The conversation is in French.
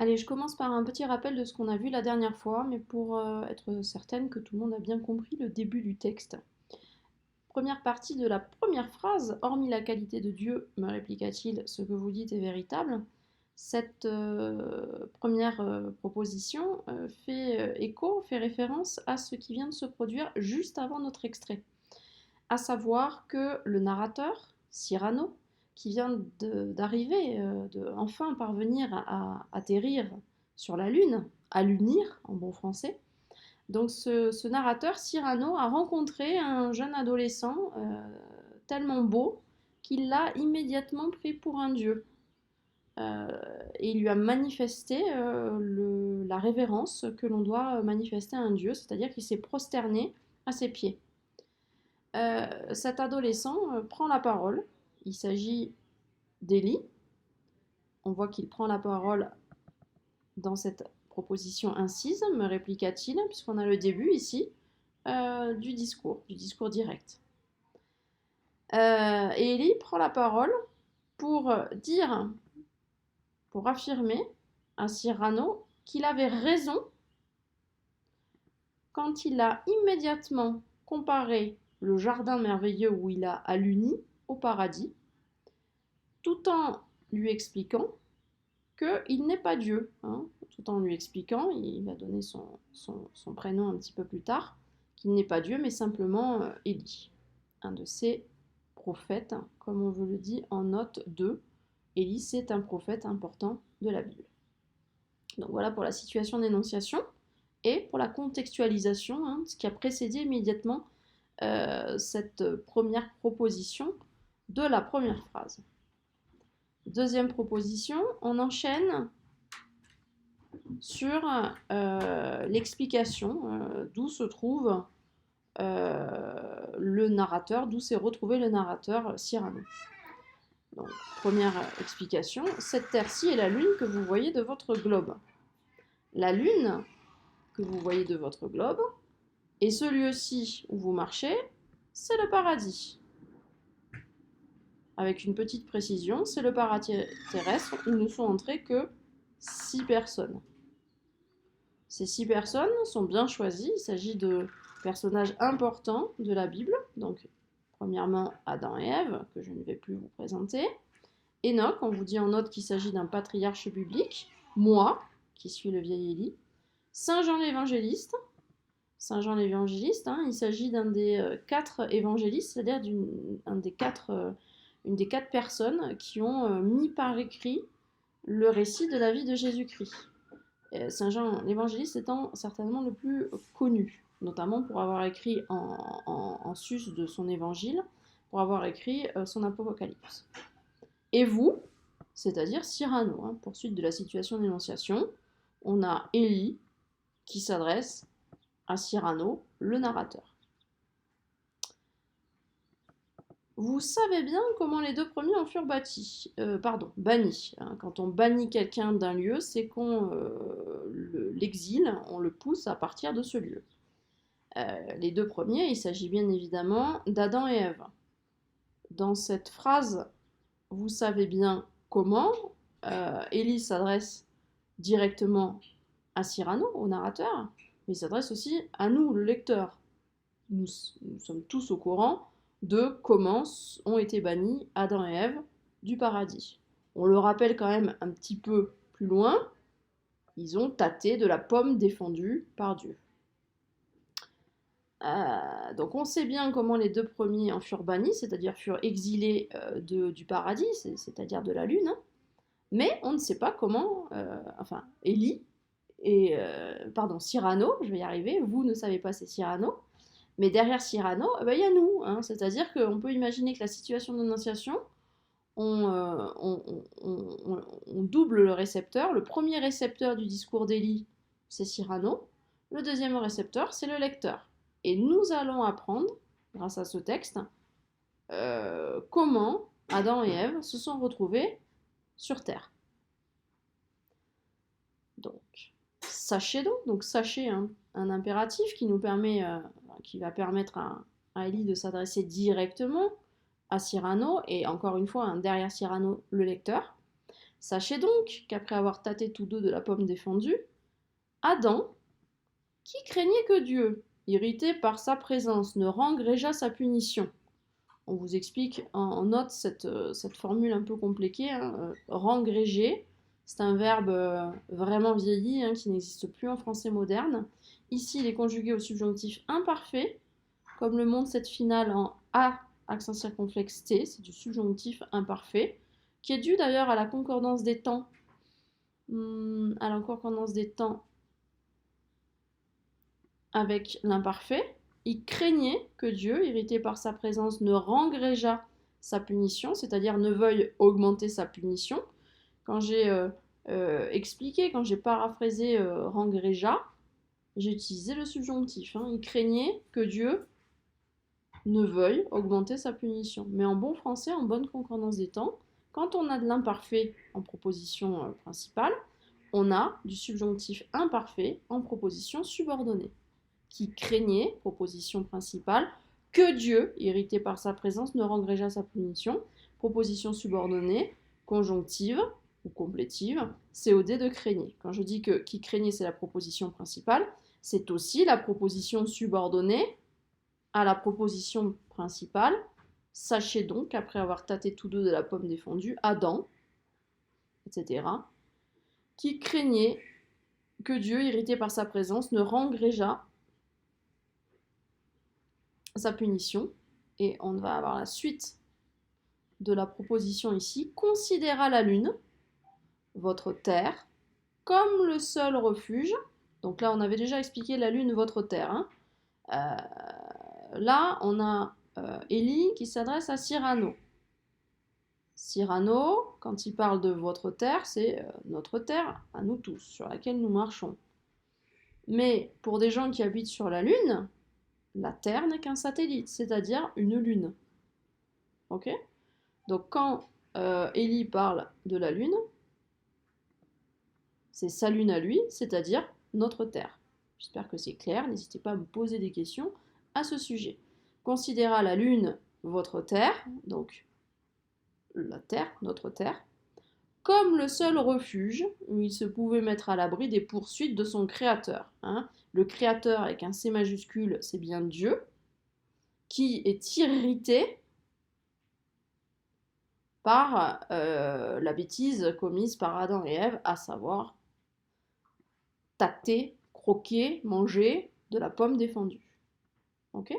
Allez, je commence par un petit rappel de ce qu'on a vu la dernière fois, mais pour être certaine que tout le monde a bien compris le début du texte. Première partie de la première phrase, hormis la qualité de Dieu, me répliqua-t-il, ce que vous dites est véritable. Cette première proposition fait écho, fait référence à ce qui vient de se produire juste avant notre extrait, à savoir que le narrateur, Cyrano, qui vient d'arriver, de enfin parvenir à atterrir sur la Lune, à l'unir en bon français. Donc ce narrateur, Cyrano, a rencontré un jeune adolescent tellement beau qu'il l'a immédiatement pris pour un dieu. Et il lui a manifesté la révérence que l'on doit manifester à un dieu, c'est-à-dire qu'il s'est prosterné à ses pieds. Cet adolescent prend la parole. Il s'agit d'Élie. On voit qu'il prend la parole dans cette proposition incise, me répliqua-t-il, puisqu'on a le début ici du discours direct. Et Élie prend la parole pour dire, pour affirmer à Cyrano qu'il avait raison quand il a immédiatement comparé le jardin merveilleux où il a alluni au paradis, tout en lui expliquant qu'il n'est pas Dieu, hein, tout en lui expliquant, il va donner son prénom un petit peu plus tard, qu'il n'est pas Dieu, mais simplement Élie, un de ses prophètes, comme on vous le dit en note 2. Élie, c'est un prophète important de la Bible. Donc voilà pour la situation d'énonciation et pour la contextualisation, hein, ce qui a précédé immédiatement cette première proposition de la première phrase. Deuxième proposition, on enchaîne sur l'explication d'où se trouve le narrateur, d'où s'est retrouvé le narrateur Cyrano. Donc, première explication, cette terre-ci est la lune que vous voyez de votre globe. La lune que vous voyez de votre globe et ce lieu-ci où vous marchez, c'est le paradis. Avec une petite précision, c'est le paradis terrestre où ne sont entrées que 6 personnes. Ces 6 personnes sont bien choisies, il s'agit de personnages importants de la Bible, donc premièrement Adam et Ève, que je ne vais plus vous présenter. Enoch, on vous dit en note qu'il s'agit d'un patriarche biblique, moi, qui suis le vieil Élie. Saint Jean l'évangéliste, il s'agit d'un des 4 évangélistes, c'est-à-dire une des 4 personnes qui ont mis par écrit le récit de la vie de Jésus-Christ. Saint Jean l'évangéliste étant certainement le plus connu, notamment pour avoir écrit en sus de son évangile, pour avoir écrit son apocalypse. Et vous, c'est-à-dire Cyrano, hein, poursuite de la situation d'énonciation, on a Élie qui s'adresse à Cyrano, le narrateur. Vous savez bien comment les 2 premiers en furent bannis. Hein. Quand on bannit quelqu'un d'un lieu, c'est qu'on l'exile, on le pousse à partir de ce lieu. Les 2 premiers, il s'agit bien évidemment d'Adam et Ève. Dans cette phrase, vous savez bien comment, Élie s'adresse directement à Cyrano, au narrateur, mais il s'adresse aussi à nous, le lecteur. Nous sommes tous au courant de comment ont été bannis Adam et Ève du paradis. On le rappelle quand même un petit peu plus loin, ils ont tâté de la pomme défendue par Dieu. Donc on sait bien comment les 2 premiers en furent bannis, c'est-à-dire furent exilés du paradis, c'est-à-dire de la lune, hein. Mais on ne sait pas comment, Élie et Cyrano, je vais y arriver, vous ne savez pas c'est Cyrano, mais derrière Cyrano, il y a nous, hein, c'est-à-dire qu'on peut imaginer que la situation d'énonciation, on double le récepteur. Le premier récepteur du discours d'Élie, c'est Cyrano. Le deuxième récepteur, c'est le lecteur. Et nous allons apprendre, grâce à ce texte, comment Adam et Ève se sont retrouvés sur Terre. Donc, sachez un impératif qui va permettre à Élie de s'adresser directement à Cyrano, et encore une fois, derrière Cyrano, le lecteur. Sachez donc qu'après avoir tâté tous deux de la pomme défendue, Adam, qui craignait que Dieu, irrité par sa présence, ne rengrégeât sa punition. On vous explique en note cette formule un peu compliquée. Rengréger, c'est un verbe vraiment vieilli qui n'existe plus en français moderne. Ici, il est conjugué au subjonctif imparfait, comme le montre cette finale en A, accent circonflexe T, c'est du subjonctif imparfait, qui est dû d'ailleurs à la concordance des temps. À la concordance des temps avec l'imparfait. Il craignait que Dieu, irrité par sa présence, ne rengrégeât sa punition, c'est-à-dire ne veuille augmenter sa punition. Quand j'ai expliqué, quand j'ai paraphrasé rengrégeât, j'ai utilisé le subjonctif. Il craignait que Dieu ne veuille augmenter sa punition. Mais en bon français, en bonne concordance des temps, quand on a de l'imparfait en proposition principale, on a du subjonctif imparfait en proposition subordonnée. Qui craignait, proposition principale, que Dieu, irrité par sa présence, ne rengrégeât sa punition. Proposition subordonnée, conjonctive ou complétive, COD de craignait. Quand je dis que qui craignait, c'est la proposition principale, c'est aussi la proposition subordonnée à la proposition principale. Sachez donc qu'après avoir tâté tous deux de la pomme défendue, Adam, etc., qui craignait que Dieu, irrité par sa présence, ne rengrégeât sa punition. Et on va avoir la suite de la proposition ici. Considéra la lune, votre terre, comme le seul refuge. Donc là, on avait déjà expliqué la lune, votre terre. Là, on a Élie qui s'adresse à Cyrano. Cyrano, quand il parle de votre terre, c'est notre terre, à nous tous, sur laquelle nous marchons. Mais pour des gens qui habitent sur la Lune, la Terre n'est qu'un satellite, c'est-à-dire une lune. Ok ? Donc quand Élie parle de la Lune, c'est sa lune à lui, c'est-à-dire notre Terre. J'espère que c'est clair, n'hésitez pas à me poser des questions à ce sujet. Considérez la Lune votre Terre, donc la Terre, notre Terre, comme le seul refuge où il se pouvait mettre à l'abri des poursuites de son créateur. Le créateur avec un C majuscule, c'est bien Dieu, qui est irrité par la bêtise commise par Adam et Ève, à savoir tâter, croquer, manger de la pomme défendue. Ok ?